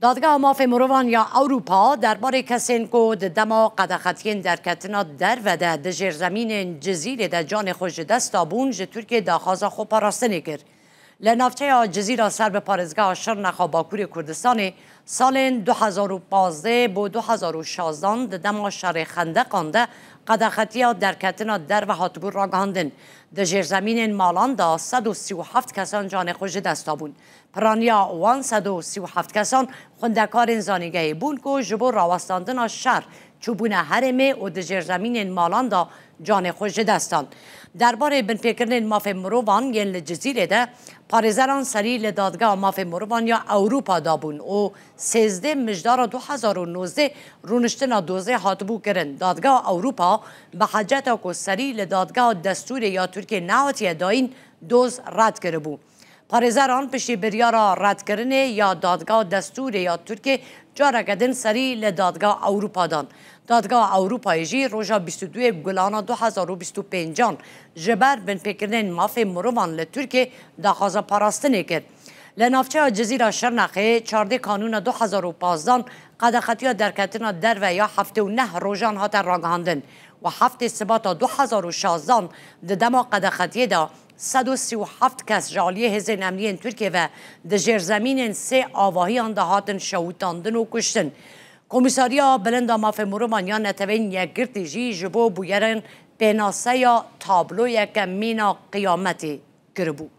دادگاه ماف مروان یا اروپا درباره کسین که دما قدخطین در کتنا در و ده جر زمین جزیره ده جان خوش دست آبون جه ترکیه داخوازا خوب پاراستنی کرد. لنافچه جزیره سر به پارزگاه شرنخا باکوری کردستان سال 2015 با 2016 دما شهر خندقان ده قدخطیا در کتنا در و هاتبور را گاندن. در جر زمین مالان دا 137 کسان جان خوش دست آبون. پرانیا 137 کسان خندکار زانیگه بون که جبور راوستاندن شهر چوبون حرمه و در جر زمین مالان دا جان خوش دستان. درباره بنفکرن ماف مروان ین جزیره ده پارزران سری لدادگاه ماف مروان یا اروپا دابون و 13 مجدار 2019 رونشتنا دوزه هاتبو کرن. دادگاه اروپا به حجت که سری لدادگاه دستور یا ترکیه نهاتی داین دوز رد کرده بود. پارزران پشتی بریارا رد کرنه یا دادگاه دستور یا ترکیه جارا کدن سری لدادگاه اروپا دان. دادگاه اروپا جی روژا 22 گلان 2025 جبر بن فکرن ماف مروان لترکیه داخوازا پاراستنه کرد. لنافچه جزیره شرنخه 14 کانون 2015 قدخطیا در کتنا در و یا 79 روژان هات راگهاندن و 7 سبات 2016 دما قدخطیه دا 137 کس جالی هزین امنیین ترکیه و دجر زمین 3 آواهی آن هاتن شوتاندن و کشتن. کمیساریا بلند ماف مروان یا نتوین یک گرتی جی جبو بویرن بیناسه یا تابلو یک مینا قیامتی گربو.